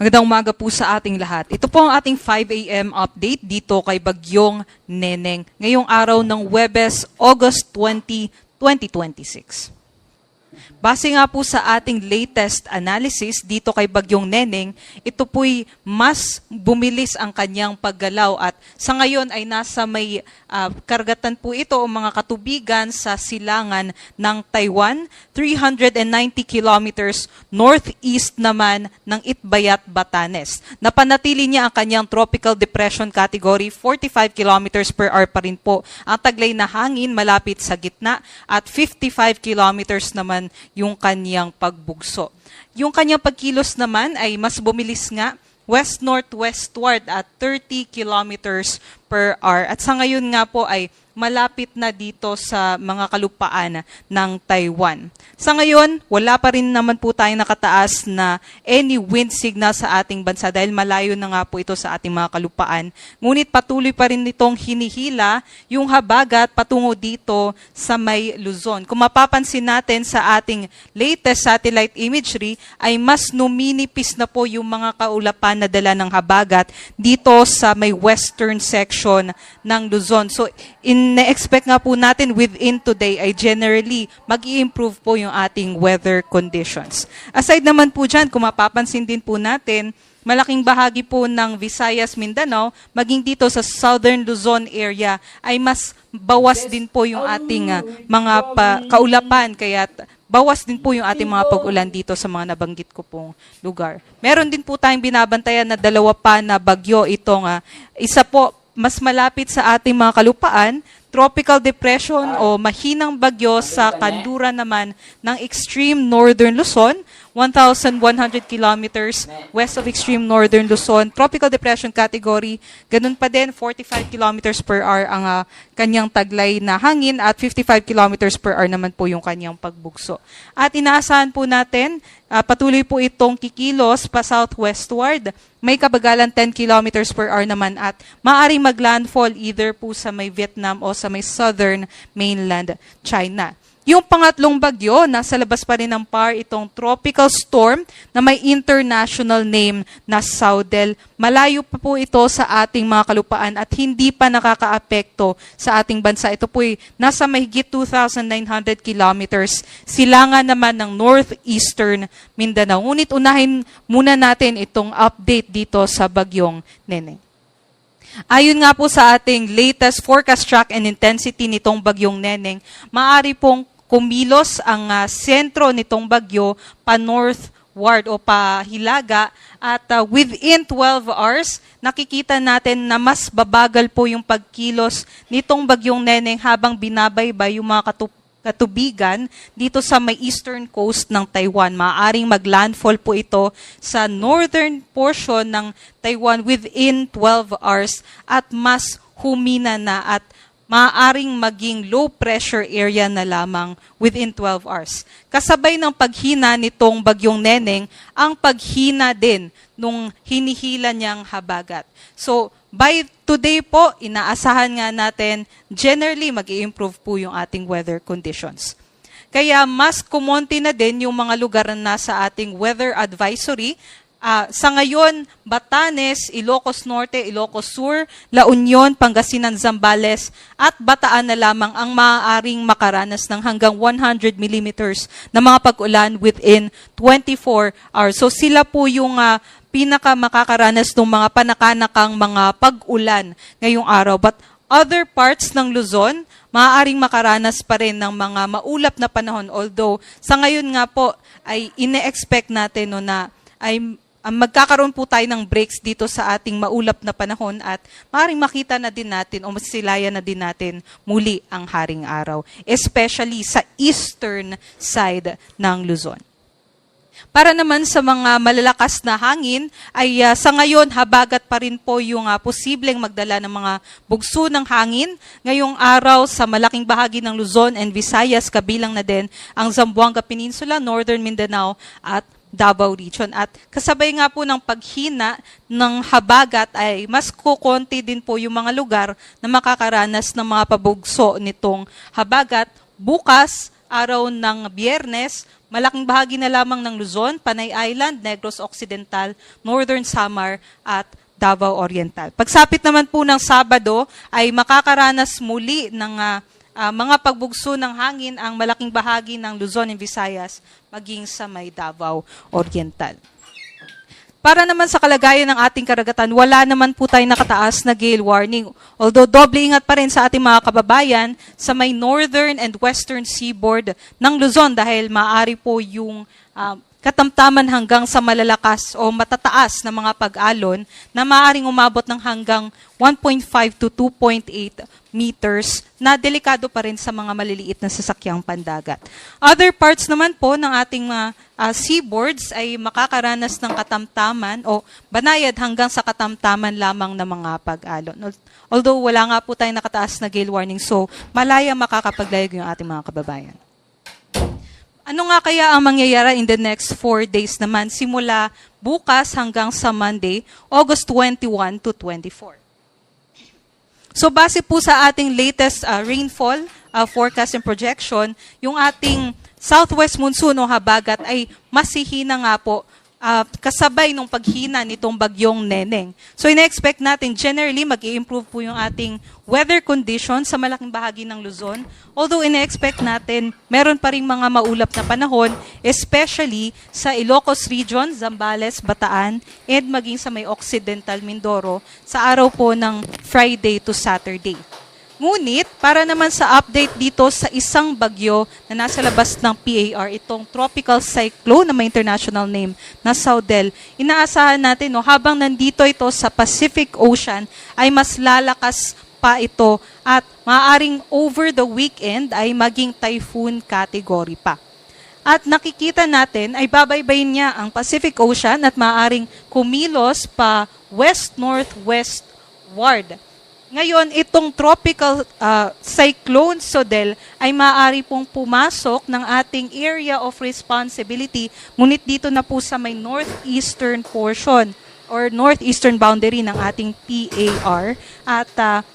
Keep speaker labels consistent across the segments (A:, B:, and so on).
A: Magandang umaga po sa ating lahat. Ito po ang ating 5 a.m. update dito kay Bagyong Neneng. Ngayong araw ng Huwebes, August 20, 2026. Base nga po sa ating latest analysis dito kay Bagyong Neneng, ito po'y mas bumilis ang kanyang paggalaw at sa ngayon ay nasa may karagatan po ito o mga katubigan sa silangan ng Taiwan, 390 kilometers northeast naman ng Itbayat, Batanes. Napanatili niya ang kanyang tropical depression category, 45 kilometers per hour pa rin po ang taglay na hangin malapit sa gitna at 55 kilometers naman yung kanyang pagbugso. Yung kanyang pagkilos naman ay mas bumilis nga west-northwestward at 30 kilometers per hour. At sa ngayon nga po ay malapit na dito sa mga kalupaan ng Taiwan. Sa ngayon, wala pa rin naman po tayong nakataas na any wind signal sa ating bansa dahil malayo na nga po ito sa ating mga kalupaan. Ngunit patuloy pa rin itong hinihila yung habagat patungo dito sa may Luzon. Kung mapapansin natin sa ating latest satellite imagery ay mas numinipis na po yung mga kaulapan na dala ng habagat dito sa may western section ng Luzon. So, na-expect nga po natin within today ay generally mag-i-improve po yung ating weather conditions. Aside naman po dyan, kung mapapansin din po natin, malaking bahagi po ng Visayas, Mindanao, maging dito sa Southern Luzon area ay mas bawas din po yung ating mga kaulapan. Kaya bawas din po yung ating mga pag-ulan dito sa mga nabanggit ko pong lugar. Meron din po tayong binabantayan na dalawa pa na bagyo itong isa po mas malapit sa ating mga kalupaan, tropical depression o mahinang bagyo sa kanluran naman ng extreme northern Luzon, 1,100 kilometers west of extreme northern Luzon, tropical depression category, ganun pa din 45 kilometers per hour ang kanyang taglay na hangin at 55 kilometers per hour naman po yung kanyang pagbugso. At inaasahan po natin, patuloy po itong kikilos pa southwestward, may kabagalan 10 kilometers per hour naman at maaaring maglandfall either po sa may Vietnam o sa may southern mainland China. Yung pangatlong bagyo, nasa labas pa rin ng PAR itong tropical storm na may international name na Saudel. Malayo pa po ito sa ating mga kalupaan at hindi pa nakakaapekto sa ating bansa. Ito po'y nasa mahigit 2,900 kilometers. Silangan naman ng northeastern Mindanao. Ngunit unahin muna natin itong update dito sa Bagyong Neneng. Ayon nga po sa ating latest forecast track and intensity nitong Bagyong Neneng, maaari pong kumilos ang sentro nitong bagyo pa-northward o pa-hilaga at within 12 hours, nakikita natin na mas babagal po yung pagkilos nitong Bagyong Neneng habang binabaybay yung mga katubigan dito sa may eastern coast ng Taiwan. Maaaring maglandfall po ito sa northern portion ng Taiwan within 12 hours at mas humina na at maaaring maging low pressure area na lamang within 12 hours. Kasabay ng paghina nitong Bagyong Neneng, ang paghina din nung hinihila niyang habagat. So, by today po, inaasahan nga natin, generally mag-i-improve po yung ating weather conditions. Kaya mas kumonti na din yung mga lugar na nasa ating weather advisory. Sa ngayon, Batanes, Ilocos Norte, Ilocos Sur, La Union, Pangasinan, Zambales, at Bataan na lamang ang maaaring makaranas ng hanggang 100 millimeters na mga pag-ulan within 24 hours. So sila po yung pinaka makakaranas ng mga panakanakang mga pag-ulan ngayong araw. But other parts ng Luzon, maaaring makaranas pa rin ng mga maulap na panahon. Although sa ngayon nga po ay ine-expect natin na ay magkakaroon po tayo ng breaks dito sa ating maulap na panahon at maaaring makita na din natin o masilayan na din natin muli ang haring araw, especially sa eastern side ng Luzon. Para naman sa mga malalakas na hangin, ay sa ngayon habagat pa rin po yung posibleng magdala ng mga bugso ng hangin. Ngayong araw sa malaking bahagi ng Luzon and Visayas, kabilang na din ang Zamboanga Peninsula, Northern Mindanao at Davao Region. At kasabay nga po ng paghina ng habagat ay mas kukonti din po yung mga lugar na makakaranas ng mga pabugso nitong habagat bukas araw ng Biyernes, malaking bahagi na lamang ng Luzon, Panay Island, Negros Occidental, Northern Samar at Davao Oriental. Pagsapit naman po ng Sabado ay makakaranas muli ng mga pagbugso ng hangin ang malaking bahagi ng Luzon and Visayas maging sa may Davao Oriental. Para naman sa kalagayan ng ating karagatan, wala naman po tayo nakataas na gale warning. Although doble ingat pa rin sa ating mga kababayan sa may northern and western seaboard ng Luzon dahil maaari po yung katamtaman hanggang sa malalakas o matataas na mga pag-alon na maaaring umabot ng hanggang 1.5 to 2.8 meters na delikado pa rin sa mga maliliit na sasakyang pandagat. Other parts naman po ng ating seaboards ay makakaranas ng katamtaman o banayad hanggang sa katamtaman lamang ng mga pag-alon. Although wala nga po tayong nakataas na gale warning, so malaya makakapaglayag yung ating mga kababayan. Ano nga kaya ang mangyayari in the next 4 days naman simula bukas hanggang sa Monday, August 21 to 24? So base po sa ating latest rainfall forecast and projection, yung ating southwest monsoon o habagat ay masihina nga po kasabay nung paghina nitong bagyong Neneng. So ina-expect natin generally mag-i-improve po yung ating weather conditions sa malaking bahagi ng Luzon. Although ina-expect natin meron pa ring mga maulap na panahon, especially sa Ilocos Region, Zambales, Bataan, and maging sa may Occidental Mindoro sa araw po ng Friday to Saturday. Ngunit, para naman sa update dito sa isang bagyo na nasa labas ng PAR, itong tropical cyclone na may international name na Saudel, inaasahan natin habang nandito ito sa Pacific Ocean ay mas lalakas pa ito at maaaring over the weekend ay maging typhoon category pa. At nakikita natin ay babaybayin niya ang Pacific Ocean at maaaring kumilos pa west-northwestward. Ngayon, itong tropical cyclone Saudel ay maaari pong pumasok ng ating area of responsibility, ngunit dito na po sa may northeastern portion or northeastern boundary ng ating PAR. At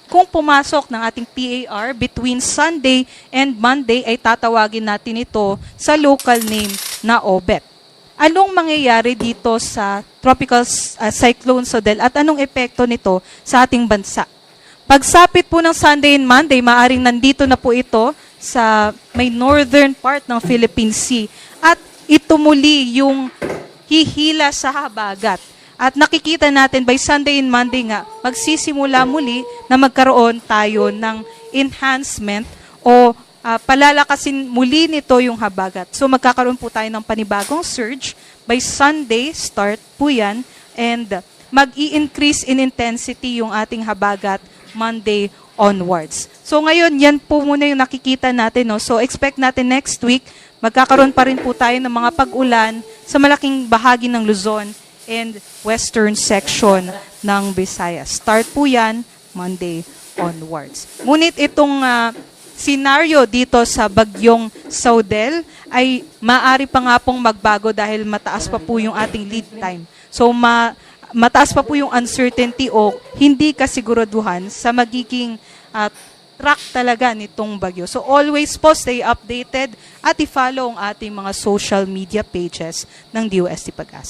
A: kung pumasok ng ating PAR between Sunday and Monday ay tatawagin natin ito sa local name na Obet. Anong mangyayari dito sa tropical cyclone Saudel at anong epekto nito sa ating bansa? Pagsapit po ng Sunday and Monday, maaring nandito na po ito sa may northern part ng Philippine Sea. At ito muli yung hihila sa habagat. At nakikita natin by Sunday and Monday nga, magsisimula muli na magkaroon tayo ng enhancement o palalakasin muli nito yung habagat. So magkakaroon po tayo ng panibagong surge. By Sunday, start po yan. And mag-i-increase in intensity yung ating habagat Monday onwards. So ngayon, yan po muna yung nakikita natin. So expect natin next week, magkakaroon pa rin po tayo ng mga pag-ulan sa malaking bahagi ng Luzon and western section ng Visayas. Start po yan Monday onwards. Ngunit itong scenario dito sa bagyong Saudel ay maaari pa nga pong magbago dahil mataas pa po yung ating lead time. So mataas pa po yung uncertainty o hindi kasiguraduhan sa magiging track talaga nitong bagyo. So always po stay updated at i-follow ang ating mga social media pages ng DOST Pag-asa.